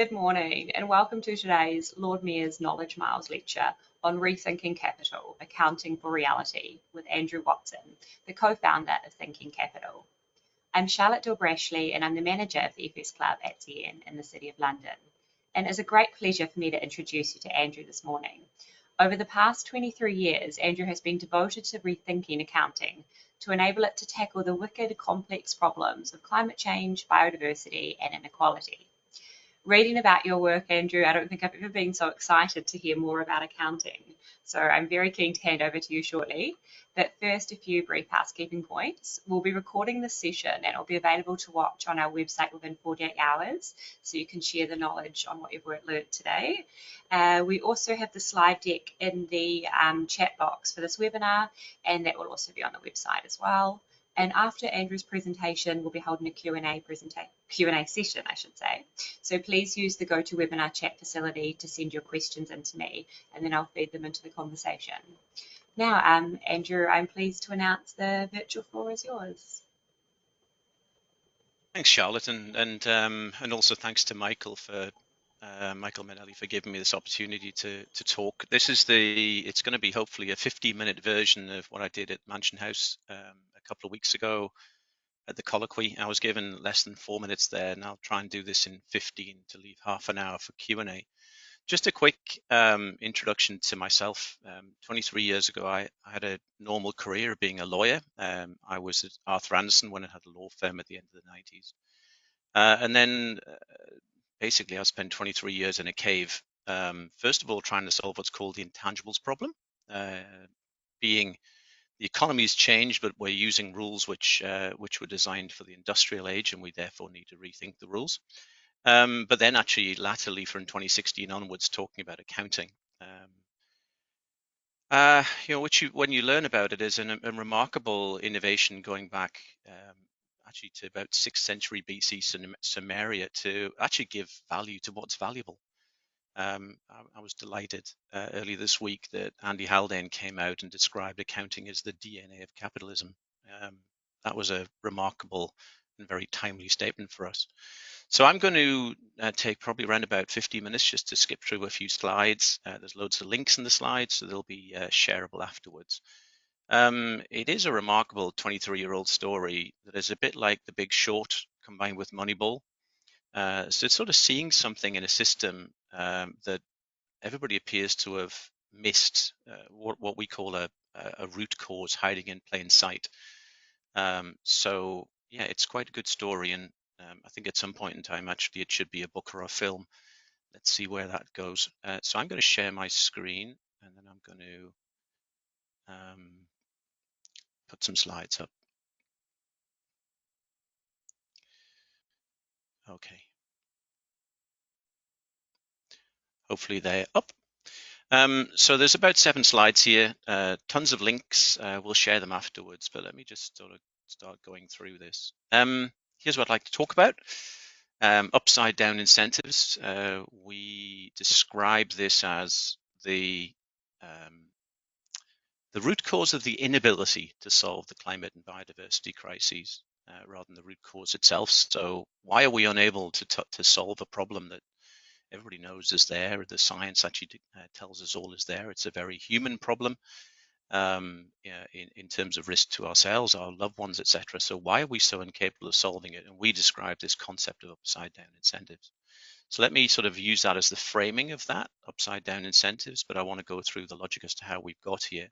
Good morning and welcome to today's Lord Mayor's Knowledge Miles lecture on Rethinking Capital, Accounting for Reality with Andrew Watson, the co-founder of Thinking Capital. I'm Charlotte Dilbrashley and I'm the manager of the FS Club at TN in the City of London. And it's a great pleasure for me to introduce you to Andrew this morning. Over the past 23 years, Andrew has been devoted to rethinking accounting to enable it to tackle the wicked, complex problems of climate change, biodiversity and inequality. Reading about your work, Andrew, I don't think I've ever been so excited to hear more about accounting. So I'm very keen to hand over to you shortly. But first, a few brief housekeeping points. We'll be recording this session and it'll be available to watch on our website within 48 hours, so you can share the knowledge on what you've learned today. We also have the slide deck in the chat box for this webinar, and that will also be on the website as well. And after Andrew's presentation, we'll be holding a Q&A session, I should say. So please use the GoToWebinar chat facility to send your questions in to me, and then I'll feed them into the conversation. Now, Andrew, I'm pleased to announce the virtual floor is yours. Thanks, Charlotte, and also thanks to Michael Manelli for giving me this opportunity to talk. This is it's going to be hopefully a 50-minute version of what I did at Mansion House a couple of weeks ago at the colloquy. I was given less than 4 minutes there, and I'll try and do this in 15 to leave half an hour for Q&A. Just a quick introduction to myself. 23 years ago, I had a normal career being a lawyer. I was at Arthur Andersen when I had a law firm at the end of the 90s. And then basically I spent 23 years in a cave, first of all trying to solve what's called the intangibles problem, being the economy's changed, but we're using rules which were designed for the industrial age, and we therefore need to rethink the rules. But then actually latterly from 2016 onwards talking about accounting, when you learn about it is a remarkable innovation going back actually to about 6th century BC Sumeria to actually give value to what's valuable. I was delighted earlier this week that Andy Haldane came out and described accounting as the DNA of capitalism. That was a remarkable and very timely statement for us. So I'm going to take probably around about 50 minutes just to skip through a few slides. There's loads of links in the slides, so they'll be shareable afterwards. It is a remarkable 23-year-old story that is a bit like The Big Short combined with Moneyball. So it's sort of seeing something in a system that everybody appears to have missed, what we call a root cause hiding in plain sight. So yeah, it's quite a good story, and I think at some point in time, actually, it should be a book or a film. Let's see where that goes. So I'm going to share my screen, and then I'm going to put some slides up. Okay. Hopefully they're up. So there's about 7 slides here, tons of links. We'll share them afterwards, but let me just sort of start going through this. Here's what I'd like to talk about. Upside down incentives. We describe this as the root cause of the inability to solve the climate and biodiversity crises rather than the root cause itself. So why are we unable to solve a problem that everybody knows is there? The science actually tells us all is there. It's a very human problem in terms of risk to ourselves, our loved ones, etc. So why are we so incapable of solving it? And we describe this concept of upside down incentives. So let me sort of use that as the framing of that, upside down incentives, but I want to go through the logic as to how we've got here.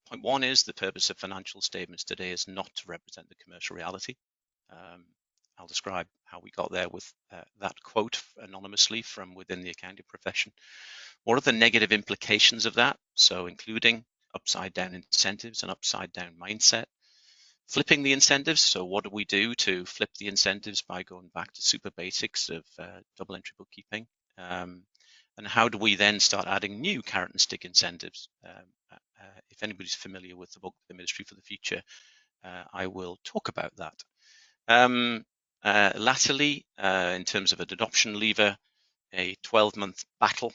Point 1 is the purpose of financial statements today is not to represent the commercial reality. I'll describe how we got there with that quote anonymously from within the accounting profession. What are the negative implications of that? So including upside down incentives and upside down mindset. Flipping the incentives. So what do we do to flip the incentives by going back to super basics of double entry bookkeeping? And how do we then start adding new carrot and stick incentives? If anybody's familiar with the book, The Ministry for the Future, I will talk about that. Latterly, in terms of an adoption lever, a 12-month battle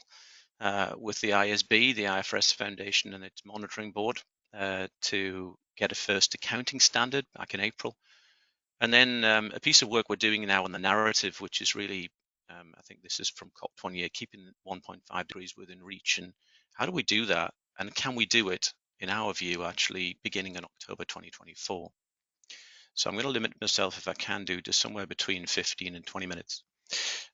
with the IASB, the IFRS Foundation and its monitoring board to get a first accounting standard back in April. And then a piece of work we're doing now on the narrative, which is really, I think this is from COP28, keeping 1.5 degrees within reach. And how do we do that? And can we do it, in our view, actually beginning in October 2024? So I'm going to limit myself, if I can do, to somewhere between 15 and 20 minutes.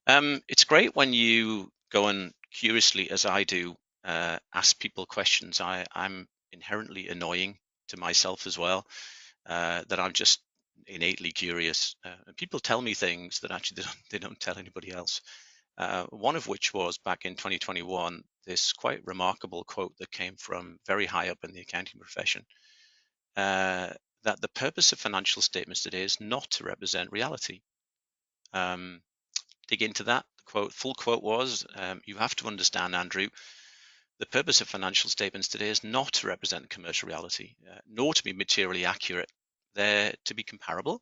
It's great when you go and curiously, as I do, ask people questions. I'm inherently annoying to myself as well, that I'm just innately curious. And people tell me things that actually they don't tell anybody else. One of which was back in 2021, this quite remarkable quote that came from very high up in the accounting profession, that the purpose of financial statements today is not to represent reality. Dig into that. The quote, full quote was, you have to understand, Andrew, the purpose of financial statements today is not to represent commercial reality, nor to be materially accurate. They're to be comparable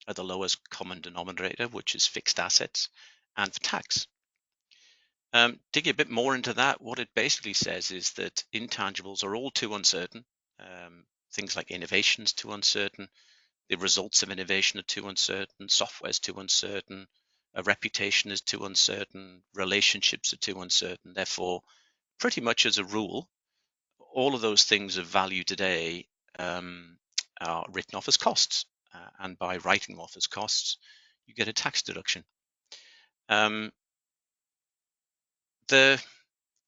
at the lowest common denominator, which is fixed assets, and for tax. Digging a bit more into that, what it basically says is that intangibles are all too uncertain. Things like innovation is too uncertain. The results of innovation are too uncertain. Software is too uncertain. A reputation is too uncertain. Relationships are too uncertain. Therefore, pretty much as a rule, all of those things of value today are written off as costs. And by writing them off as costs, you get a tax deduction. The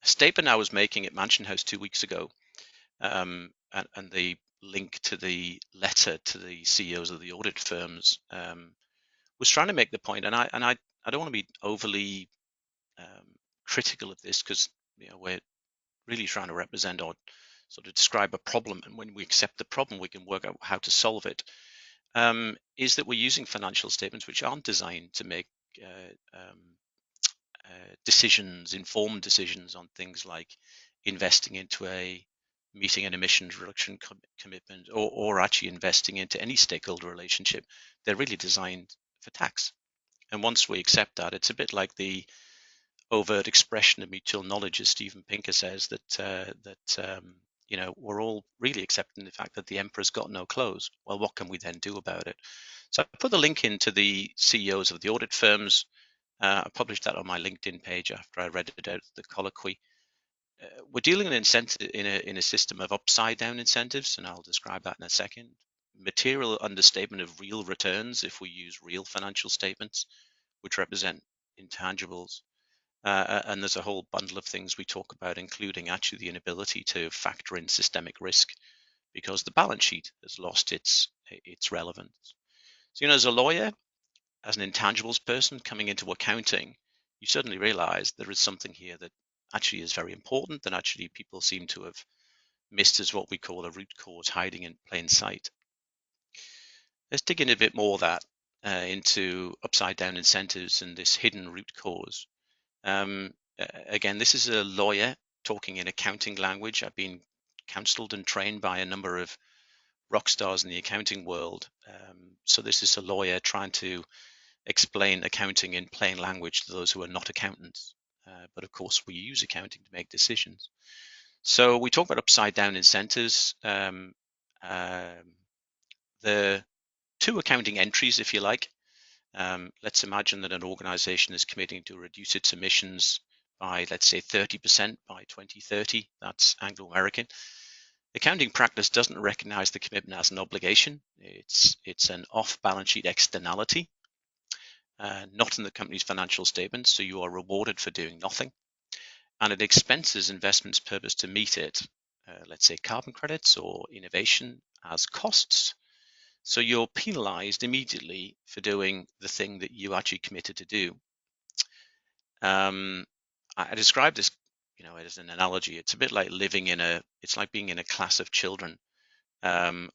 statement I was making at Mansion House 2 weeks ago, and the link to the letter to the CEOs of the audit firms, was trying to make the point, and I don't want to be overly critical of this, because we're really trying to represent or sort of describe a problem, and when we accept the problem, we can work out how to solve it. Is that we're using financial statements which aren't designed to make decisions, informed decisions on things like investing into meeting an emissions reduction commitment, or actually investing into any stakeholder relationship. They're really designed for tax. And once we accept that, it's a bit like the overt expression of mutual knowledge, as Steven Pinker says, that we're all really accepting the fact that the emperor's got no clothes. Well, what can we then do about it? So I put the link into the CEOs of the audit firms. I published that on my LinkedIn page after I read it out of the colloquy. We're dealing in a system of upside down incentives, and I'll describe that in a second. Material understatement of real returns if we use real financial statements, which represent intangibles. And there's a whole bundle of things we talk about, including actually the inability to factor in systemic risk, because the balance sheet has lost its relevance. So, as a lawyer, as an intangibles person coming into accounting, you suddenly realize there is something here that actually is very important, that actually people seem to have missed as what we call a root cause hiding in plain sight. Let's dig in a bit more of that into upside down incentives and this hidden root cause. Again, this is a lawyer talking in accounting language. I've been counseled and trained by a number of rock stars in the accounting world. So this is a lawyer trying to explain accounting in plain language to those who are not accountants. But of course, we use accounting to make decisions. So we talk about upside down incentives. The two accounting entries, if you like. Let's imagine that an organization is committing to reduce its emissions by, let's say, 30% by 2030. That's Anglo-American. Accounting practice doesn't recognize the commitment as an obligation. It's an off-balance sheet externality, not in the company's financial statements, so you are rewarded for doing nothing. And it expenses investment's purpose to meet it, let's say carbon credits or innovation, as costs. So you're penalized immediately for doing the thing that you actually committed to do. I describe this, as an analogy. It's a bit like it's like being in a class of children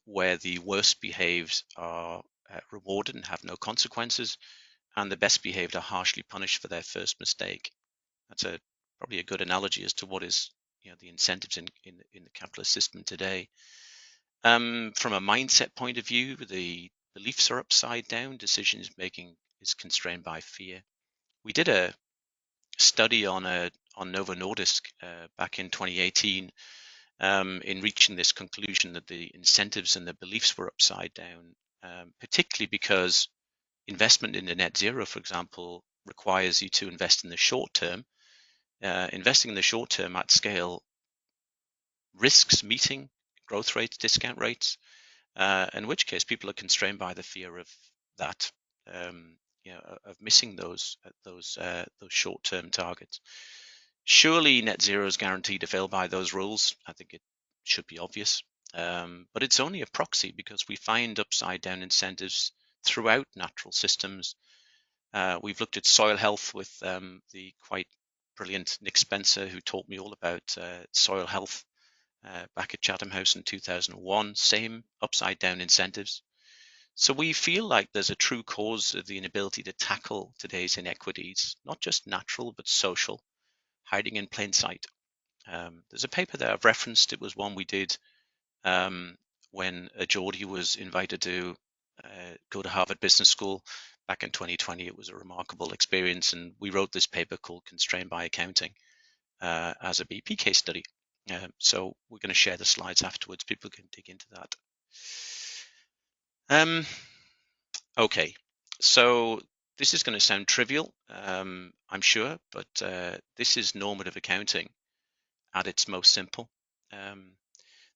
where the worst behaved are rewarded and have no consequences, and the best behaved are harshly punished for their first mistake. That's probably a good analogy as to what is, the incentives in the capitalist system today. From a mindset point of view, the beliefs are upside down. Decisions making is constrained by fear. We did a study on Novo Nordisk back in 2018 in reaching this conclusion that the incentives and the beliefs were upside down. particularly because investment in the net zero, for example, requires you to invest in the short term. Investing in the short term at scale risks meeting growth rates, discount rates, in which case people are constrained by the fear of that, of missing those short-term targets. Surely net zero is guaranteed to fail by those rules. I think it should be obvious, but it's only a proxy because we find upside down incentives throughout natural systems. We've looked at soil health with the quite brilliant Nick Spencer, who taught me all about soil health back at Chatham House in 2001, same upside down incentives. So we feel like there's a true cause of the inability to tackle today's inequities, not just natural, but social, hiding in plain sight. There's a paper that I've referenced. It was one we did when Geordie was invited to go to Harvard Business School back in 2020. It was a remarkable experience, and we wrote this paper called Constrained by Accounting as a BP case study. So we're going to share the slides afterwards. People can dig into that. Okay, so this is going to sound trivial, I'm sure, but this is normative accounting at its most simple.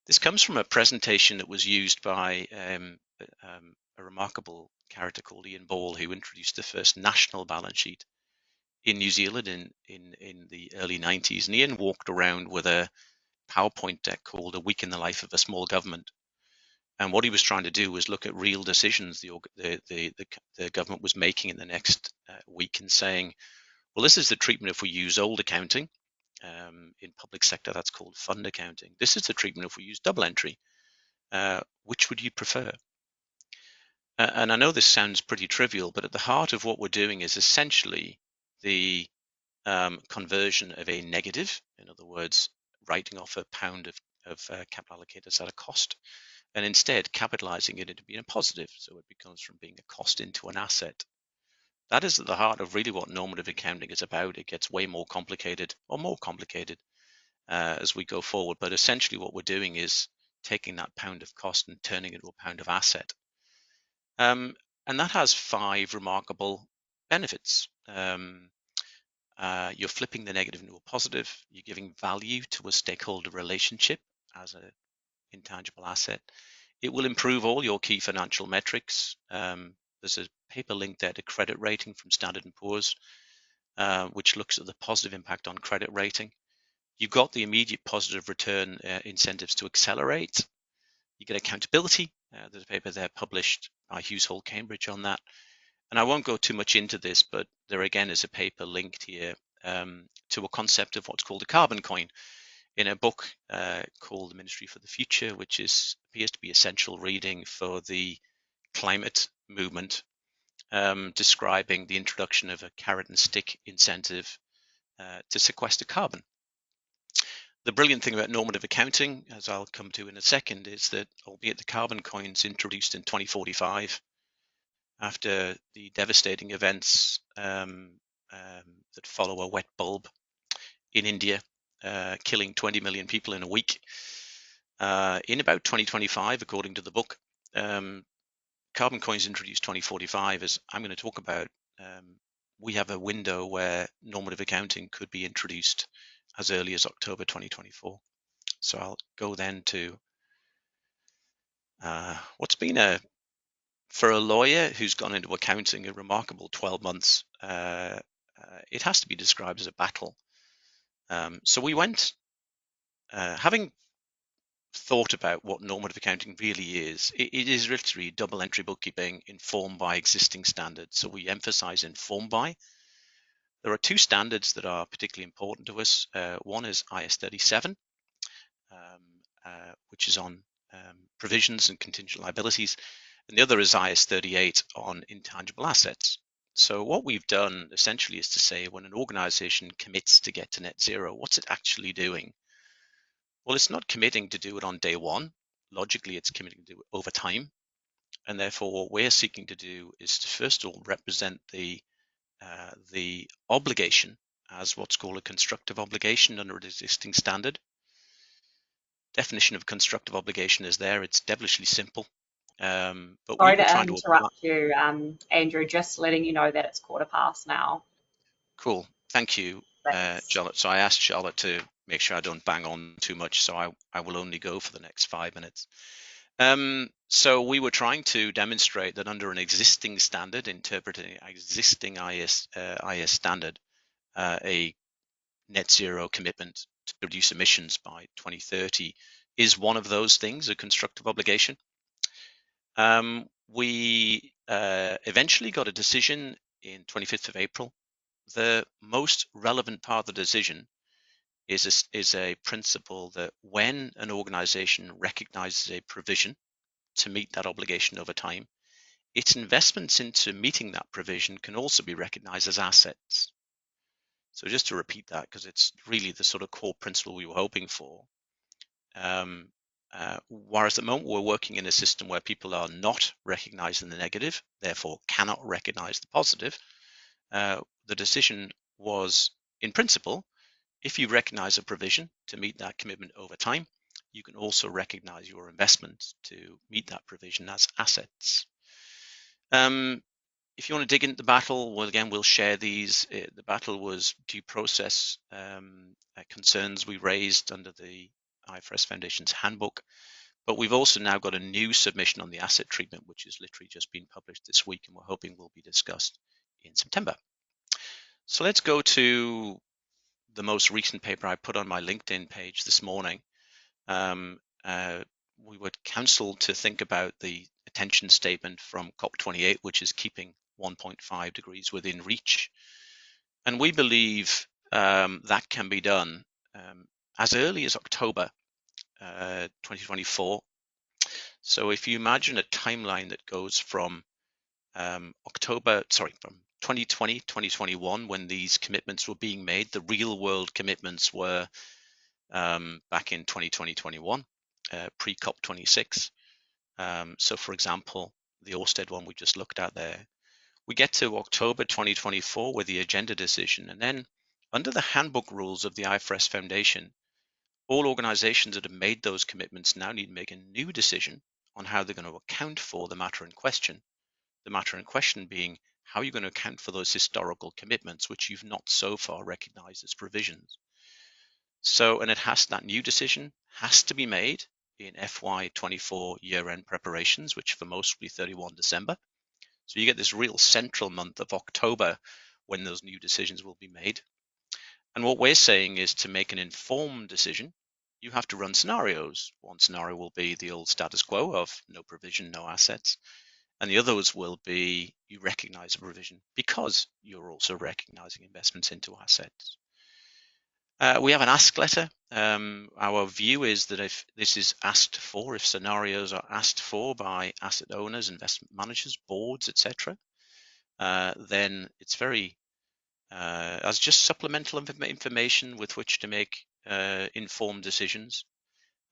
This comes from a presentation that was used by a remarkable character called Ian Ball, who introduced the first national balance sheet in New Zealand in the early 90s. And Ian walked around with a PowerPoint deck called A Week in the Life of a Small Government. And what he was trying to do was look at real decisions the government was making in the next week and saying, well, this is the treatment if we use old accounting. In public sector, that's called fund accounting. This is the treatment if we use double entry. Which would you prefer? And I know this sounds pretty trivial, but at the heart of what we're doing is essentially the conversion of a negative, in other words, writing off a pound of capital allocated at a cost, and instead capitalizing it into being a positive. So it becomes from being a cost into an asset. That is at the heart of really what normative accounting is about. It gets way more complicated, or more complicated, as we go forward. But essentially what we're doing is taking that pound of cost and turning it into a pound of asset. And that has 5 remarkable benefits. You're flipping the negative into a positive. You're giving value to a stakeholder relationship as an intangible asset. It will improve all your key financial metrics. There's a paper link there to credit rating from Standard & Poor's, which looks at the positive impact on credit rating. You've got the immediate positive return incentives to accelerate. You get accountability. There's a paper there published by Hughes Hall Cambridge on that. And I won't go too much into this, but there again is a paper linked here to a concept of what's called a carbon coin in a book called The Ministry for the Future, which appears to be essential reading for the climate movement, describing the introduction of a carrot and stick incentive to sequester carbon. The brilliant thing about normative accounting, as I'll come to in a second, is that albeit the carbon coin's introduced in 2045, after the devastating events that follow a wet bulb in India, killing 20 million people in a week, in about 2025, according to the book, carbon coins introduced 2045, as I'm going to talk about. We have a window where normative accounting could be introduced as early as October 2024. So I'll go then to what's been for a lawyer who's gone into accounting, a remarkable 12 months. It has to be described as a battle. So we went, having thought about what normative accounting really is, it is literally double entry bookkeeping informed by existing standards. So we emphasize informed by. There are 2 standards that are particularly important to us. One is IAS 37, which is on provisions and contingent liabilities, and the other is IAS 38 on intangible assets. So what we've done essentially is to say when an organization commits to get to net zero, what's it actually doing? Well, it's not committing to do it on day one. Logically, it's committing to do it over time. And therefore, what we're seeking to do is to first of all represent the obligation as what's called a constructive obligation under an existing standard. Definition of constructive obligation is there. It's devilishly simple. But we Sorry were to trying to apply. interrupt you, Andrew, just letting you know that it's 1:15 now. Cool. Thank you, Thanks. Charlotte. So I asked Charlotte to make sure I don't bang on too much, so I will only go for the next 5 minutes. So we were trying to demonstrate that under an existing standard, interpreting existing IS standard, a net zero commitment to reduce emissions by 2030 is one of those things, a constructive obligation. We eventually got a decision in 25th of April. The most relevant part of the decision is a principle that when an organization recognizes a provision to meet that obligation over time, its investments into meeting that provision can also be recognized as assets. So just to repeat that, because it's really the sort of core principle we were hoping for. Whereas at the moment we're working in a system where people are not recognizing the negative, therefore cannot recognize the positive, the decision was, in principle, if you recognize a provision to meet that commitment over time, you can also recognize your investment to meet that provision as assets. If you want to dig into the battle, well, again, we'll share these. The battle was due process concerns we raised under the IFRS Foundation's handbook, but we've also now got a new submission on the asset treatment, which has literally just been published this week, and we're hoping will be discussed in September. So let's go to the most recent paper I put on my LinkedIn page this morning. We were counseled to think about the attention statement from COP28, which is keeping 1.5 degrees within reach. And we believe that can be done as early as October 2024. So if you imagine a timeline that goes from from 2020, 2021, when these commitments were being made, the real world commitments were back in 2020, 21, pre-COP26. So for example, the Ørsted one we just looked at there, we get to October 2024 with the agenda decision, and then under the handbook rules of the IFRS Foundation, all organizations that have made those commitments now need to make a new decision on how they're going to account for the matter in question. The matter in question being how you're going to account for those historical commitments, which you've not so far recognized as provisions. So, and that new decision has to be made in FY24 year-end preparations, which for most will be 31 December. So you get this real central month of October when those new decisions will be made. And what we're saying is to make an informed decision, you have to run scenarios. One scenario will be the old status quo of no provision, no assets. And the others will be you recognize a provision because you're also recognizing investments into assets. We have an ask letter. Our view is that if this is asked for, if scenarios are asked for by asset owners, investment managers, boards, etc., then it's very as just supplemental information with which to make informed decisions.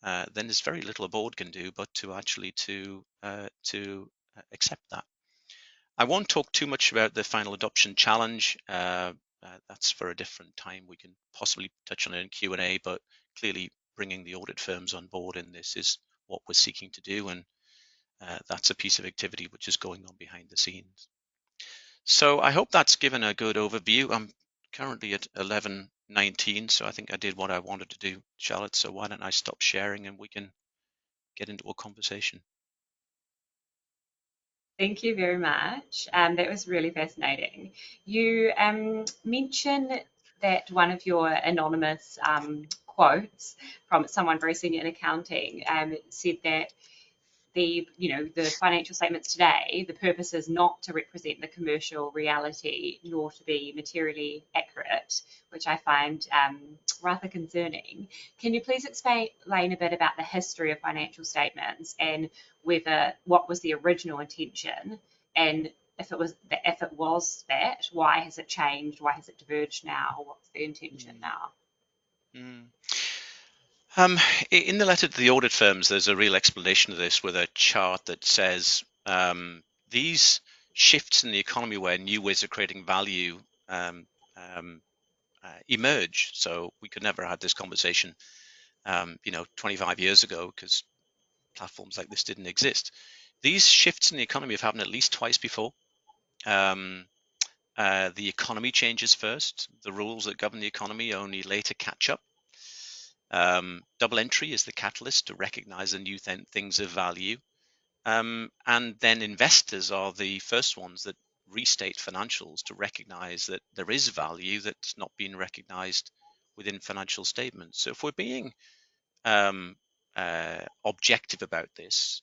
Then there's very little a board can do but to actually to accept that. I won't talk too much about the final adoption challenge. That's for a different time. We can possibly touch on it in Q&A, but clearly bringing the audit firms on board in this is what we're seeking to do, and that's a piece of activity which is going on behind the scenes. So I hope that's given a good overview. I'm currently at 11:19, so I think I did what I wanted to do, Charlotte, so why don't I stop sharing and we can get into a conversation. Thank you very much. That was really fascinating. You mentioned that one of your anonymous quotes from someone very senior in accounting said that the financial statements today, the purpose is not to represent the commercial reality nor to be materially accurate, which I find rather concerning. Can you please explain a bit about the history of financial statements and what was the original intention, and if it was that, why has it changed? Why has it diverged now? What's the intention now? In the letter to the audit firms, there's a real explanation of this with a chart that says these shifts in the economy where new ways of creating value emerge. So we could never have had this conversation 25 years ago because platforms like this didn't exist. These shifts in the economy have happened at least twice before. The economy changes first. The rules that govern the economy only later catch up. Double entry is the catalyst to recognize the new things of value. And then investors are the first ones that restate financials to recognize that there is value that's not being recognized within financial statements. So if we're being objective about this,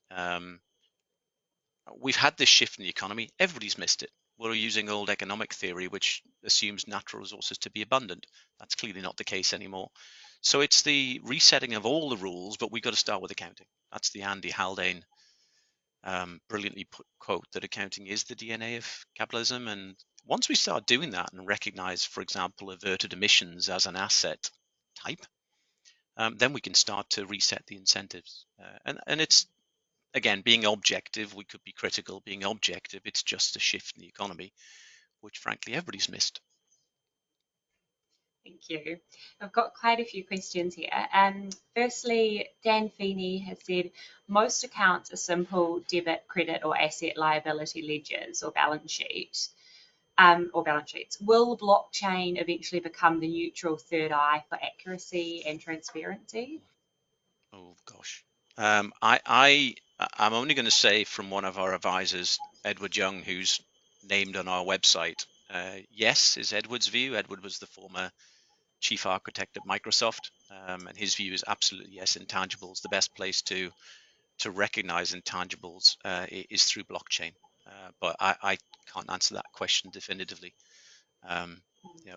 we've had this shift in the economy. Everybody's missed it. We're using old economic theory, which assumes natural resources to be abundant. That's clearly not the case anymore. So it's the resetting of all the rules, but we've got to start with accounting. That's the Andy Haldane brilliantly put quote that accounting is the DNA of capitalism. And once we start doing that and recognize, for example, averted emissions as an asset type, then we can start to reset the incentives. And it's, again, being objective, we could be critical. Being objective, it's just a shift in the economy, which frankly everybody's missed. Thank you. I've got quite a few questions here. Firstly, Dan Feeney has said, most accounts are simple debit, credit, or asset liability ledgers or balance sheets. Will blockchain eventually become the neutral third eye for accuracy and transparency? Oh gosh. I'm only going to say from one of our advisors, Edward Young, who's named on our website. Yes, is Edward's view. Edward was the former chief architect at Microsoft, and his view is absolutely yes. Intangibles, the best place to recognize intangibles is through blockchain. But I can't answer that question definitively.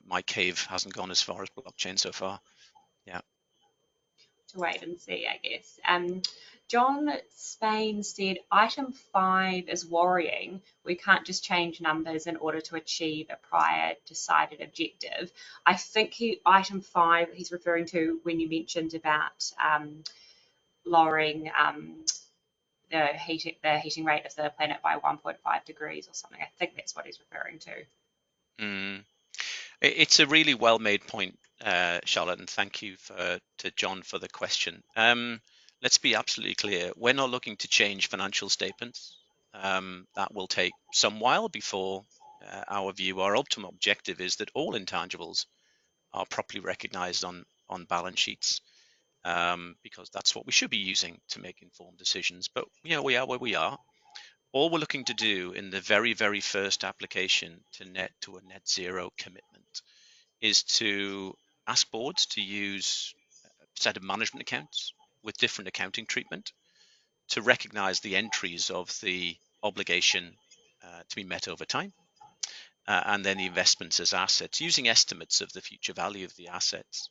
My cave hasn't gone as far as blockchain so far. Yeah. To wait and see, I guess. John Spain said, item 5 is worrying. We can't just change numbers in order to achieve a prior decided objective. I think item 5 he's referring to when you mentioned about lowering the heating rate of the planet by 1.5 degrees or something. I think that's what he's referring to. It's a really well-made point, Charlotte, and thank you to John for the question. Let's be absolutely clear. We're not looking to change financial statements. That will take some while before our ultimate objective is that all intangibles are properly recognized on balance sheets, because that's what we should be using to make informed decisions. But we are where we are. All we're looking to do in the very, very first application to a net zero commitment is to ask boards to use a set of management accounts with different accounting treatment to recognize the entries of the obligation to be met over time, and then the investments as assets using estimates of the future value of the assets.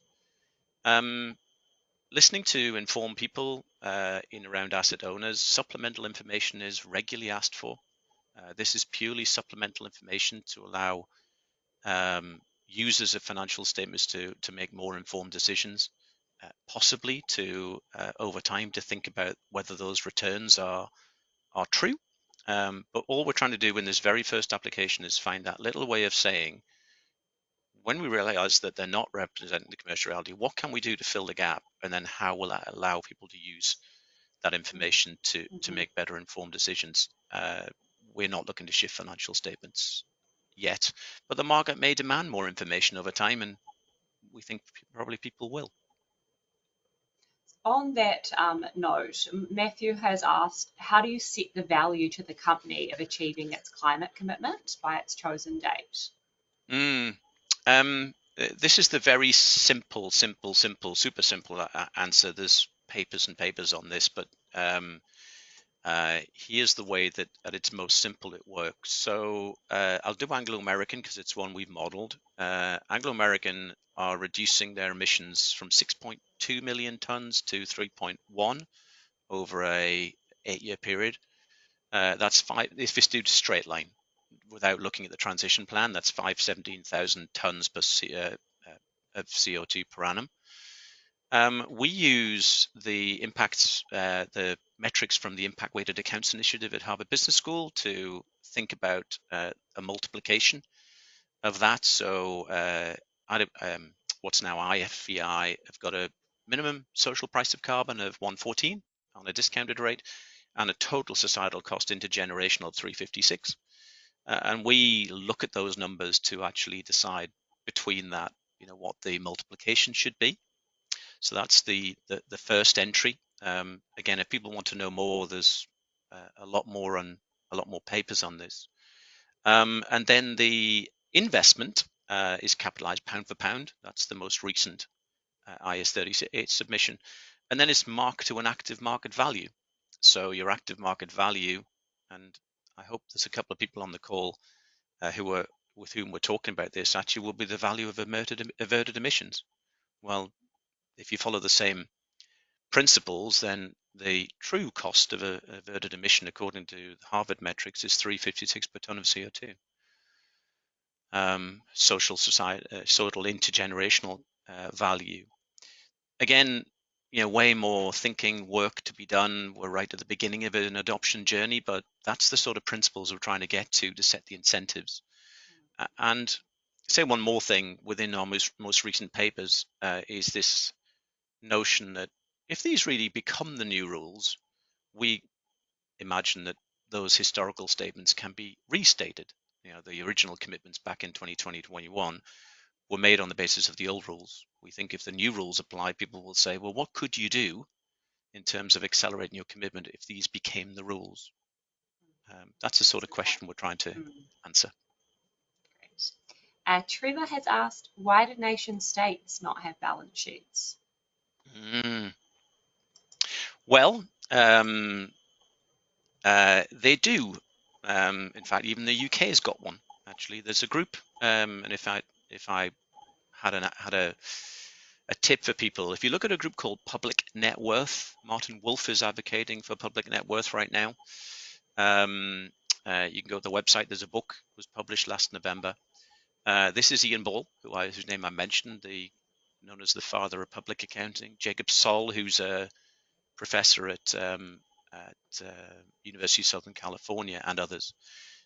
Listening to informed people in around asset owners, supplemental information is regularly asked for. This is purely supplemental information to allow users of financial statements to make more informed decisions, possibly to over time to think about whether those returns are true. But all we're trying to do in this very first application is find that little way of saying, when we realize that they're not representing the commercial reality, what can we do to fill the gap? And then how will that allow people to use that information to make better informed decisions? We're not looking to shift financial statements yet, but the market may demand more information over time, and we think probably people will. On that note, Matthew has asked, how do you set the value to the company of achieving its climate commitment by its chosen date? This is the very simple, super simple answer. There's papers and papers on this, but here's the way that at its most simple it works. So I'll do Anglo-American because it's one we've modeled. Anglo-American are reducing their emissions from 6.2 million tons to 3.1 over a 8-year period. That's if it's due to straight line without looking at the transition plan, that's 517,000 tons of CO2 per annum. We use the impacts, the metrics from the Impact Weighted Accounts Initiative at Harvard Business School to think about a multiplication of that. So what's now IFVI have got a minimum social price of carbon of 114 on a discounted rate, and a total societal cost intergenerational of 356. And we look at those numbers to actually decide between that, what the multiplication should be. So that's the first entry. Again, if people want to know more, there's a lot more papers on this. And then the investment is capitalized pound for pound. That's the most recent IAS 38 submission. And then it's marked to an active market value. So your active market value, and I hope there's a couple of people on the call with whom we're talking about this, actually will be the value of averted emissions. Well, if you follow the same principles, then the true cost of a averted emission, according to Harvard metrics, is 356 per ton of CO2. Social intergenerational value. Again, way more thinking work to be done. We're right at the beginning of an adoption journey, but that's the sort of principles we're trying to get to set the incentives. And say one more thing within our most recent papers is this notion that if these really become the new rules, we imagine that those historical statements can be restated. The original commitments back in 2020-21 were made on the basis of the old rules. We think if the new rules apply, people will say, well, what could you do in terms of accelerating your commitment if these became the rules? That's the sort of question we're trying to answer. Great. Trevor has asked, why do nation states not have balance sheets? Well, they do. In fact, even the UK has got one. Actually, there's a group, and if I had a tip for people, if you look at a group called Public Net Worth, Martin Wolf is advocating for Public Net Worth right now. You can go to the website. There's a book was published last November. This is Ian Ball, whose name I mentioned, known as the father of public accounting. Jacob Sol, who's a professor at University of Southern California, and others,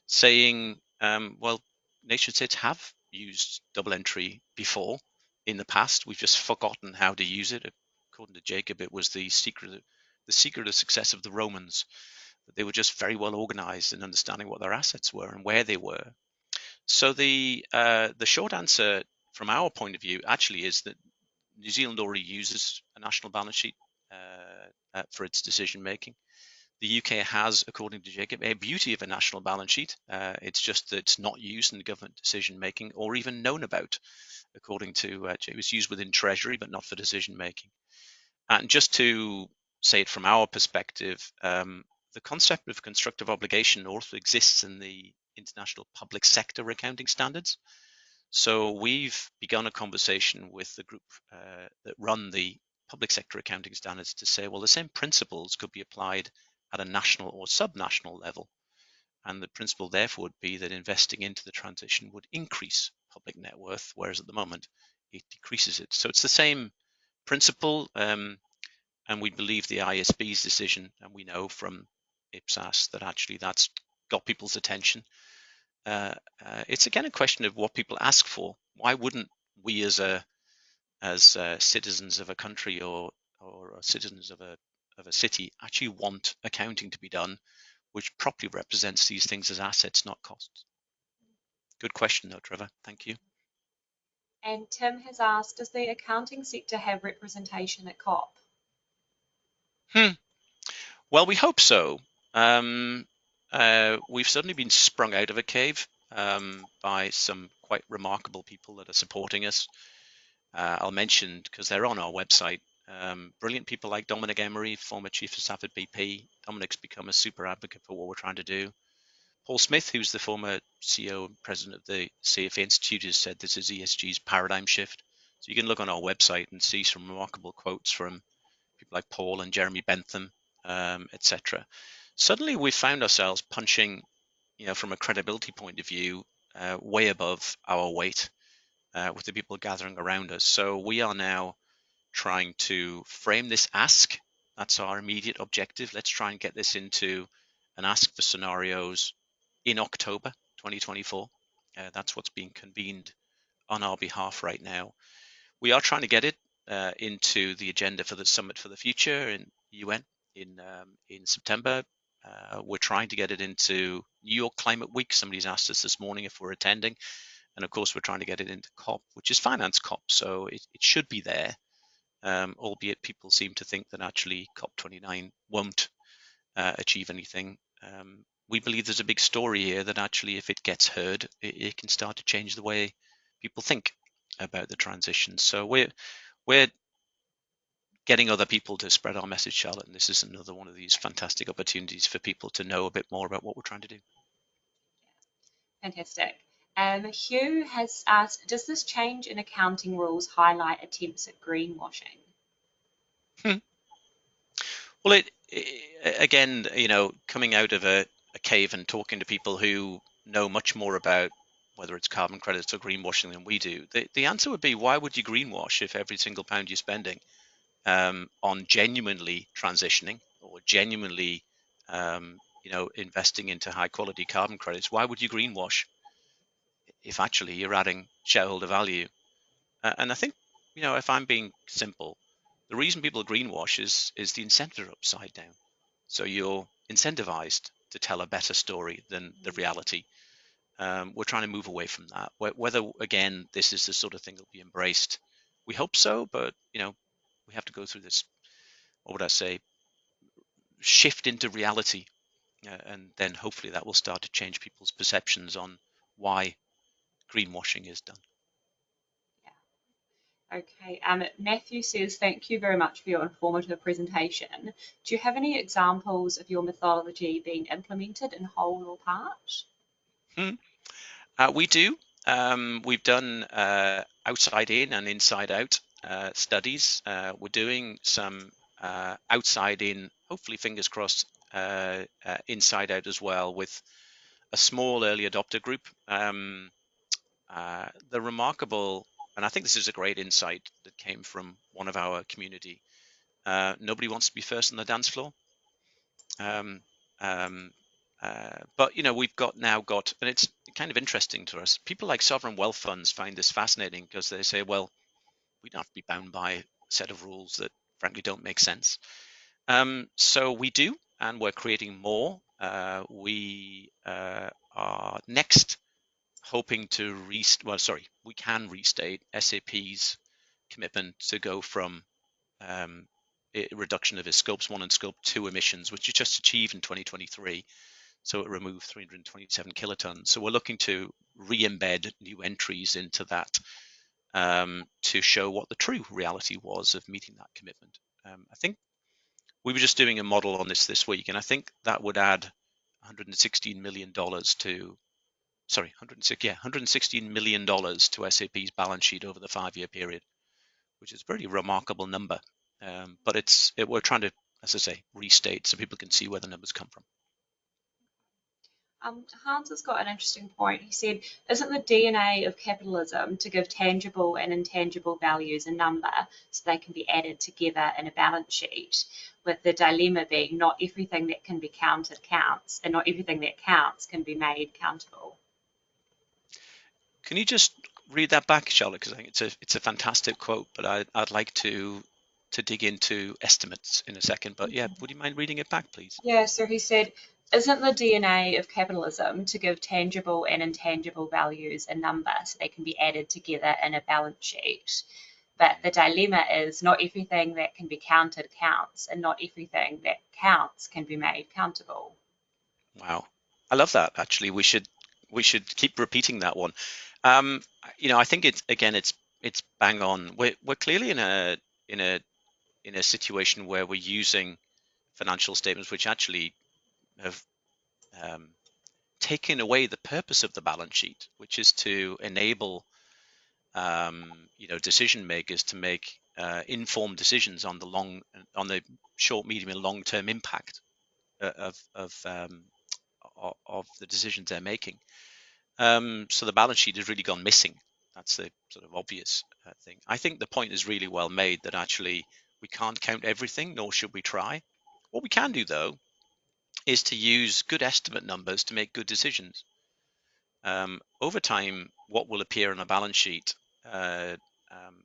saying, well, nation states have used double entry before in the past. We've just forgotten how to use it. According to Jacob, it was the secret of success of the Romans. That they were just very well organized in understanding what their assets were and where they were. So the short answer from our point of view actually is that New Zealand already uses a national balance sheet for its decision making. The UK has, according to Jacob, a beauty of a national balance sheet. It's just that it's not used in government decision making or even known about. According to it was used within Treasury, but not for decision making. And just to say it from our perspective, the concept of constructive obligation also exists in the international public sector accounting standards. So we've begun a conversation with the group that run the public sector accounting standards to say, well, the same principles could be applied at a national or subnational level. And the principle therefore would be that investing into the transition would increase public net worth, whereas at the moment it decreases it. So it's the same principle, and we believe the IASB's decision, and we know from Ipsos that actually that's got people's attention. It's again a question of what people ask for. Why wouldn't we as citizens of a country or citizens of a city actually want accounting to be done which properly represents these things as assets, not costs? Good question though, Trevor. Thank you. And Tim has asked, does the accounting sector have representation at COP? Well, we hope so. We've certainly been sprung out of a cave by some quite remarkable people that are supporting us. I'll mention, because they're on our website, brilliant people like Dominic Emery, former Chief of Staff at BP. Dominic's become a super advocate for what we're trying to do. Paul Smith, who's the former CEO and president of the CFA Institute, has said this is ESG's paradigm shift. So you can look on our website and see some remarkable quotes from people like Paul and Jeremy Bentham, etc. Suddenly we found ourselves punching, from a credibility point of view, way above our weight with the people gathering around us. So we are now trying to frame this ask. That's our immediate objective. Let's try and get this into an ask for scenarios in October 2024. That's what's being convened on our behalf right now. We are trying to get it into the agenda for the Summit for the Future in UN in September. We're trying to get it into New York Climate Week. Somebody's asked us this morning if we're attending. And of course, we're trying to get it into COP, which is finance COP. So it should be there, albeit people seem to think that actually COP29 won't achieve anything. We believe there's a big story here that actually, if it gets heard, it can start to change the way people think about the transition. So we're getting other people to spread our message, Charlotte, and this is another one of these fantastic opportunities for people to know a bit more about what we're trying to do. Fantastic. Hugh has asked, does this change in accounting rules highlight attempts at greenwashing? Well, again, coming out of a cave and talking to people who know much more about whether it's carbon credits or greenwashing than we do, the answer would be, why would you greenwash if every single pound you're spending on genuinely transitioning or genuinely, investing into high quality carbon credits? Why would you greenwash if actually you're adding shareholder value? And I think, if I'm being simple, the reason people greenwash is the incentives are upside down. So you're incentivized to tell a better story than the reality. We're trying to move away from that. Whether, again, this is the sort of thing that will be embraced, we hope so, but, we have to go through this, what would I say, shift into reality. And then hopefully that will start to change people's perceptions on why greenwashing is done. Okay, Matthew says, thank you very much for your informative presentation. Do you have any examples of your methodology being implemented in whole or part? We do. We've done outside in and inside out studies. We're doing some outside in, hopefully fingers crossed, inside out as well, with a small early adopter group. The remarkable, and I think this is a great insight that came from one of our community. Nobody wants to be first on the dance floor. But we've now got, and it's kind of interesting to us. People like sovereign wealth funds find this fascinating because they say, well, we don't have to be bound by a set of rules that frankly don't make sense. So we do, and we're creating more. We are next hoping to we can restate SAP's commitment to go from a reduction of its scopes 1 and scope 2 emissions, which it just achieved in 2023. So it removed 327 kilotons. So we're looking to re-embed new entries into that to show what the true reality was of meeting that commitment. I think we were just doing a model on this week, and I think that would add $116 million to SAP's balance sheet over the 5-year period, which is a pretty remarkable number. But we're trying to, as I say, restate so people can see where the numbers come from. Hans has got an interesting point. He said, isn't the DNA of capitalism to give tangible and intangible values a number so they can be added together in a balance sheet, with the dilemma being not everything that can be counted counts, and not everything that counts can be made countable? Can you just read that back, Charlotte? Because I think it's a fantastic quote, but I'd like to dig into estimates in a second. But yeah, would you mind reading it back, please? Yeah, so he said, isn't the DNA of capitalism to give tangible and intangible values a number so they can be added together in a balance sheet? But the dilemma is not everything that can be counted counts, and not everything that counts can be made countable. Wow, I love that. Actually, we should keep repeating that one. I think it's bang on. We're clearly in a situation where we're using financial statements which actually have taken away the purpose of the balance sheet, which is to enable decision makers to make informed decisions on the short, medium, and long-term impact of the decisions they're making. So the balance sheet has really gone missing. That's the sort of obvious thing. I think the point is really well made that actually we can't count everything, nor should we try. What we can do, though, is to use good estimate numbers to make good decisions. Over time, what will appear on a balance sheet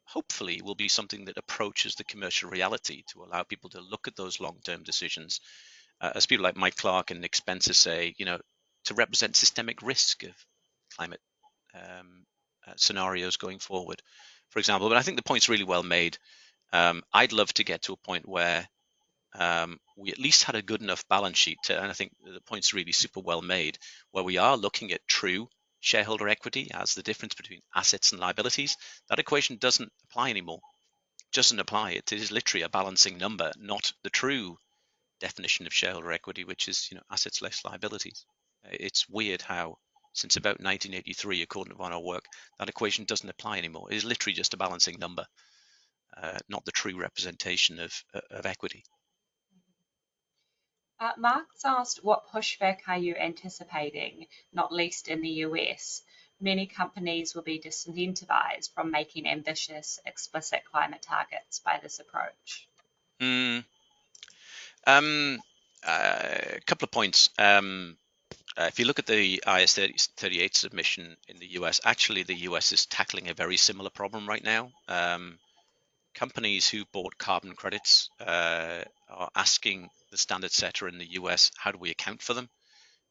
hopefully will be something that approaches the commercial reality to allow people to look at those long-term decisions as people like Mike Clark and Nick Spencer say, to represent systemic risk of climate scenarios going forward, for example. But I think the point's really well made. I'd love to get to a point where we at least had a good enough balance sheet, and I think the point's really super well made, where we are looking at true shareholder equity as the difference between assets and liabilities. That equation doesn't apply anymore. It doesn't apply. It is literally a balancing number, not the true definition of shareholder equity, which is assets less liabilities. It's weird how since about 1983, according to our work, that equation doesn't apply anymore. It is literally just a balancing number, not the true representation of equity. Mark's asked, what pushback are you anticipating, not least in the US? Many companies will be disincentivized from making ambitious, explicit climate targets by this approach. A couple of points. If you look at the IAS 38 submission in the US, actually the US is tackling a very similar problem right now. Companies who bought carbon credits are asking the standard setter in the US, how do we account for them?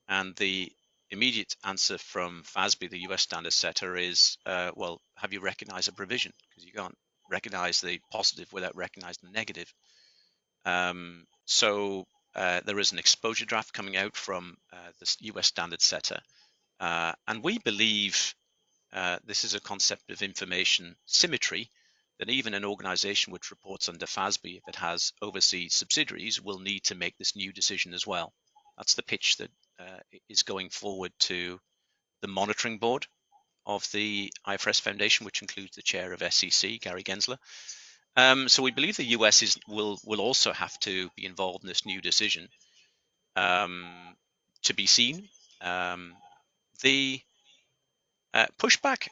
And the immediate answer from FASB, the US standard setter, is, well, have you recognized a provision? Because you can't recognize the positive without recognizing the negative. So there is an exposure draft coming out from the US standard setter. And we believe this is a concept of information symmetry, that even an organization which reports under FASB, if it has overseas subsidiaries, will need to make this new decision as well. That's the pitch that is going forward to the monitoring board of the IFRS Foundation, which includes the chair of SEC, Gary Gensler. So we believe the US will also have to be involved in this new decision to be seen. The pushback.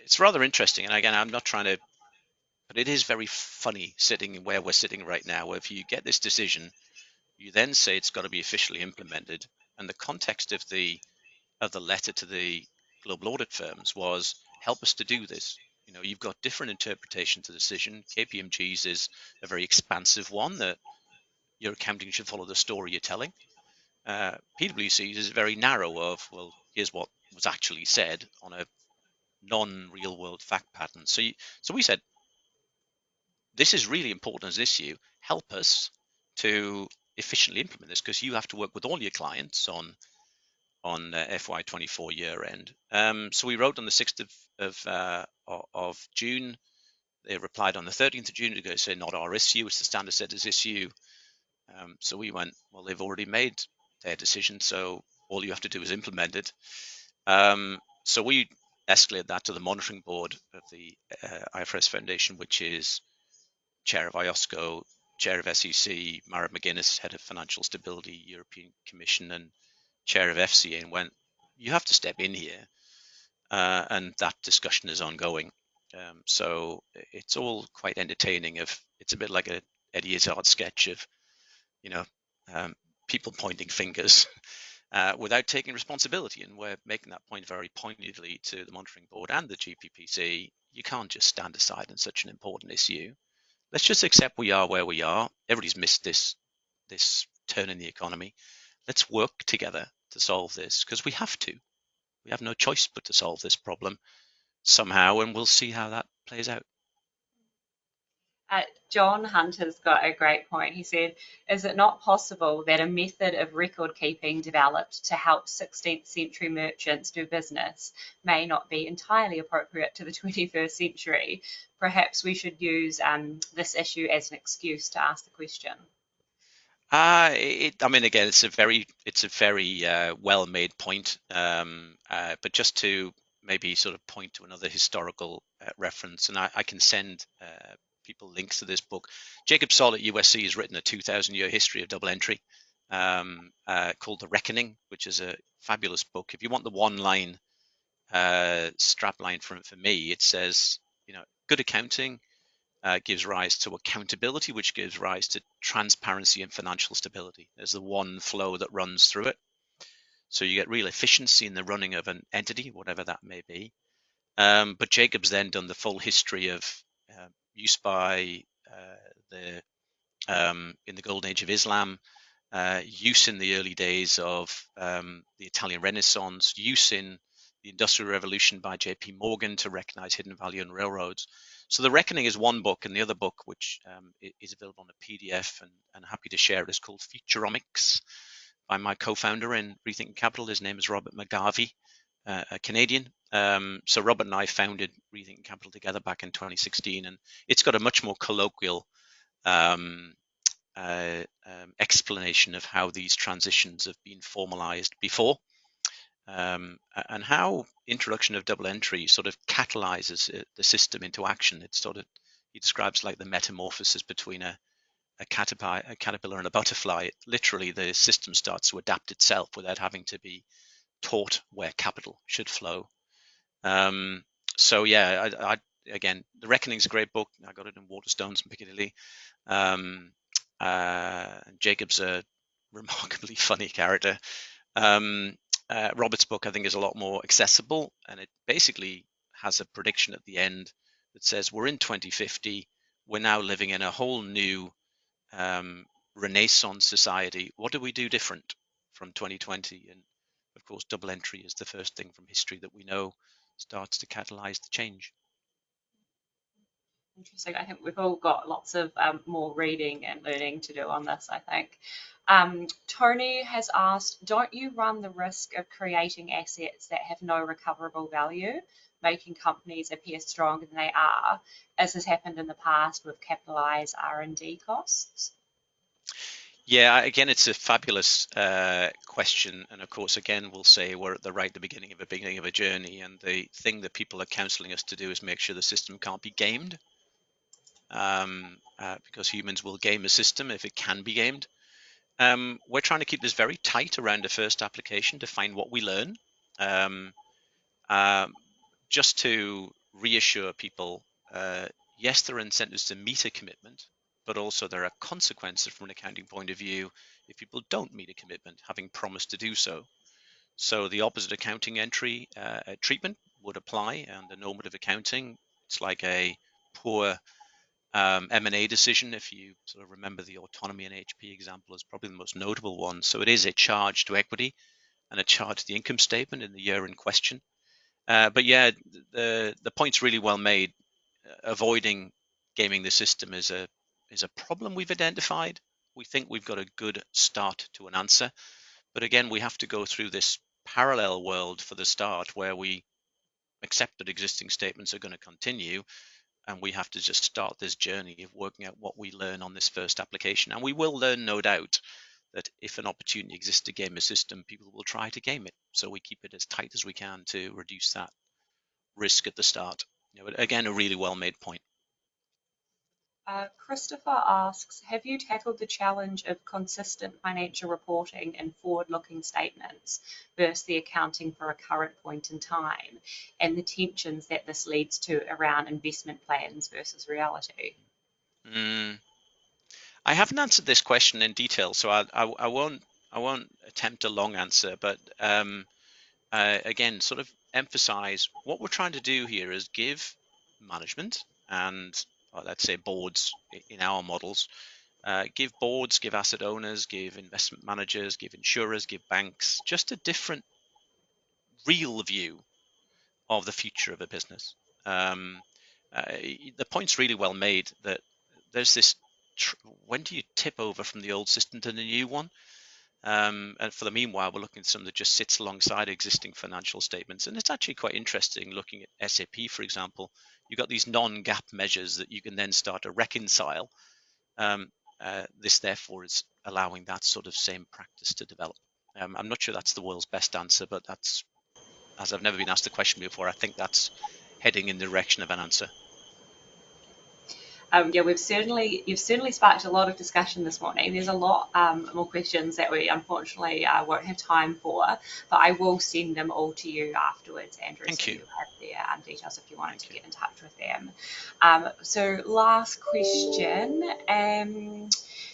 It's rather interesting, and again, I'm not trying to, but it is very funny sitting where we're sitting right now. If you get this decision, you then say it's got to be officially implemented, and the context of the letter to the global audit firms was, help us to do this. You've got different interpretations of the decision. KPMG's is a very expansive one, that your accounting should follow the story you're telling. PwC's is very narrow of, well, here's what was actually said on a non-real world fact pattern. So we said, this is really important as an issue. Help us to efficiently implement this, because you have to work with all your clients on FY24 year end. So we wrote on the 6th of June. They replied on the 13th of June to say, not our issue, it's the standard setter's issue. So we went, well, they've already made their decision, so all you have to do is implement it. So we escalated that to the monitoring board of the IFRS Foundation, which is chair of IOSCO, chair of SEC, Mara McGuinness, head of financial stability, European Commission, and chair of FCA, and went, you have to step in here. And that discussion is ongoing. So it's all quite entertaining. It's a bit like a Eddie Izzard sketch of, people pointing fingers without taking responsibility. And we're making that point very pointedly to the monitoring board and the GPPC. You can't just stand aside on such an important issue. Let's just accept we are where we are. Everybody's missed this turn in the economy. Let's work together to solve this, because we have to. We have no choice but to solve this problem somehow, and we'll see how that plays out. John Hunter's got a great point. He said, is it not possible that a method of record keeping developed to help 16th century merchants do business may not be entirely appropriate to the 21st century? Perhaps we should use this issue as an excuse to ask the question. Again, it's a very well-made point. But just to maybe sort of point to another historical reference, and I can send people links to this book. Jacob Soll at USC has written a 2,000-year history of double entry called The Reckoning, which is a fabulous book. If you want the one-line strapline for me, it says, good accounting gives rise to accountability, which gives rise to transparency and financial stability. There's the one flow that runs through it. So you get real efficiency in the running of an entity, whatever that may be. But Jacob's then done the full history of use by the in the golden age of Islam, use in the early days of the Italian Renaissance, use in the Industrial Revolution by J.P. Morgan to recognize hidden value in railroads. So The Reckoning is one book, and the other book, which is available on a PDF and happy to share it, is called Futuromics by my co-founder in Rethinking Capital. His name is Robert McGarvey, a Canadian. So Robert and I founded Rethinking Capital together back in 2016, and it's got a much more colloquial explanation of how these transitions have been formalized before, and how introduction of double entry sort of catalyzes the system into action. It's sort of, he describes like the metamorphosis between a caterpillar and a butterfly. Literally, the system starts to adapt itself without having to be taught where capital should flow. So yeah, again, The Reckoning is a great book. I got it in Waterstones in Piccadilly. Jacob's a remarkably funny character. Robert's book, I think, is a lot more accessible, and it basically has a prediction at the end that says we're in 2050. We're now living in a whole new Renaissance society. What do we do different from 2020? And of course, double entry is the first thing from history that we know starts to catalyze the change. Interesting. I think we've all got lots of more reading and learning to do on this, I think. Tony has asked, don't you run the risk of creating assets that have no recoverable value, making companies appear stronger than they are, as has happened in the past with capitalized R&D costs? Yeah, again, it's a fabulous question. And of course, again, we'll say we're at the beginning of a journey. And the thing that people are counseling us to do is make sure the system can't be gamed. Because humans will game a system if it can be gamed. We're trying to keep this very tight around the first application to find what we learn. Just to reassure people, yes, there are incentives to meet a commitment, but also there are consequences from an accounting point of view if people don't meet a commitment, having promised to do so. So the opposite accounting entry treatment would apply, and the normative accounting, it's like a poor M&A decision. If you sort of remember, the autonomy and HP example is probably the most notable one. So it is a charge to equity and a charge to the income statement in the year in question. But yeah, the point's really well made. Avoiding gaming the system is a problem we've identified. We think we've got a good start to an answer, but again, we have to go through this parallel world for the start where we accept that existing statements are going to continue, and we have to just start this journey of working out what we learn on this first application. And we will learn, no doubt, that if an opportunity exists to game a system, people will try to game it. So we keep it as tight as we can to reduce that risk at the start. But again, a really well-made point. Christopher asks, have you tackled the challenge of consistent financial reporting and forward-looking statements versus the accounting for a current point in time, and the tensions that this leads to around investment plans versus reality? I haven't answered this question in detail, so I won't attempt a long answer, but again, sort of emphasize what we're trying to do here is give management and let's say boards in our models, give boards, give asset owners, give investment managers, give insurers, give banks just a different real view of the future of a business. The point's really well made that there's this, when do you tip over from the old system to the new one? And for the meanwhile, we're looking at something that just sits alongside existing financial statements. And it's actually quite interesting looking at SAP, for example. You've got these non-GAAP measures that you can then start to reconcile. This, therefore, is allowing that sort of same practice to develop. I'm not sure that's the world's best answer, but that's, as I've never been asked the question before, I think that's heading in the direction of an answer. Yeah, you've certainly sparked a lot of discussion this morning. There's a lot more questions that we unfortunately won't have time for, but I will send them all to you afterwards, Andrew. Thank you. You have their details if you wanted to get in touch with them. So last question.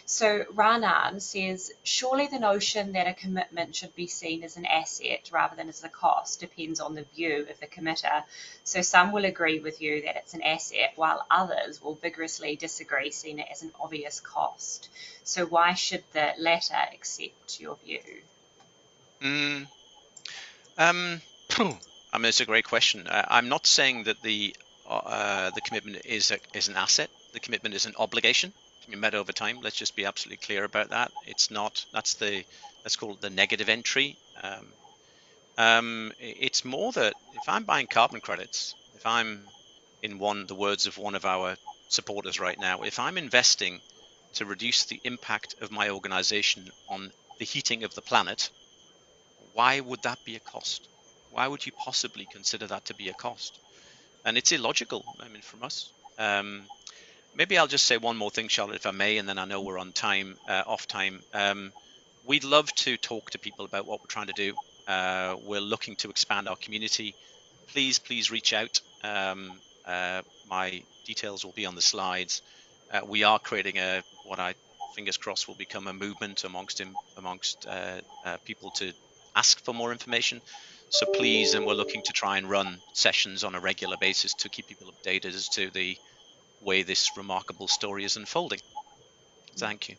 So Ranan says, surely the notion that a commitment should be seen as an asset rather than as a cost depends on the view of the committer. So some will agree with you that it's an asset, while others will vigorously disagree, seeing it as an obvious cost. So why should the latter accept your view? I mean, it's a great question. I'm not saying that the commitment is an asset. The commitment is an obligation to be met over time. Let's just be absolutely clear about that. It's not. Let's call it the negative entry. It's more that if I'm buying carbon credits, if I'm in the words of one of our supporters right now, if I'm investing to reduce the impact of my organization on the heating of the planet, why would that be a cost? Why would you possibly consider that to be a cost? And it's illogical, I mean, from us. Maybe I'll just say one more thing, Charlotte, if I may, and then I know we're on time, off time. We'd love to talk to people about what we're trying to do. We're looking to expand our community. Please reach out. My details will be on the slides. We are creating what I fingers crossed will become a movement amongst people to ask for more information. So please, and we're looking to try and run sessions on a regular basis to keep people updated as to the way this remarkable story is unfolding. Thank you.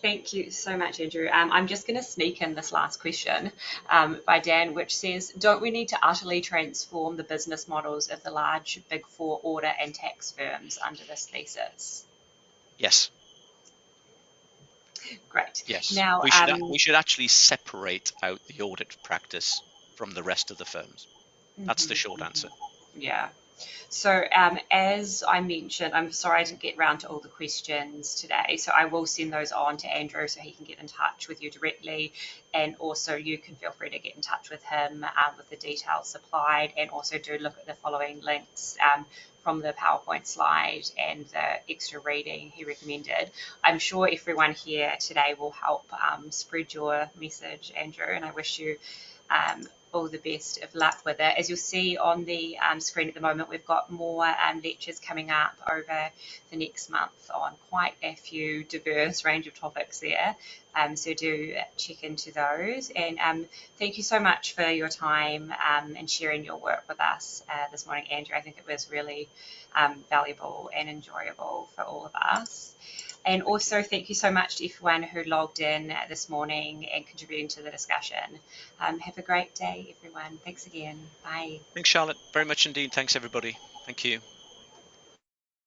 Thank you so much, Andrew. I'm just going to sneak in this last question by Dan, which says, don't we need to utterly transform the business models of the large Big Four audit and tax firms under this thesis? Yes. Great. Yes. Now, we should actually separate out the audit practice from the rest of the firms. That's the short answer. Yeah. So as I mentioned, I'm sorry I didn't get round to all the questions today, so I will send those on to Andrew so he can get in touch with you directly, and also you can feel free to get in touch with him with the details supplied, and also do look at the following links from the PowerPoint slide and the extra reading he recommended. I'm sure everyone here today will help spread your message, Andrew, and I wish you all the best of luck with it. As you'll see on the screen at the moment, we've got more lectures coming up over the next month on quite a few diverse range of topics there. So do check into those. And thank you so much for your time and sharing your work with us this morning, Andrew. I think it was really valuable and enjoyable for all of us. And also thank you so much to everyone who logged in this morning and contributing to the discussion. Have a great day, everyone. Thanks again. Bye. Thanks, Charlotte. Very much indeed. Thanks, everybody. Thank you.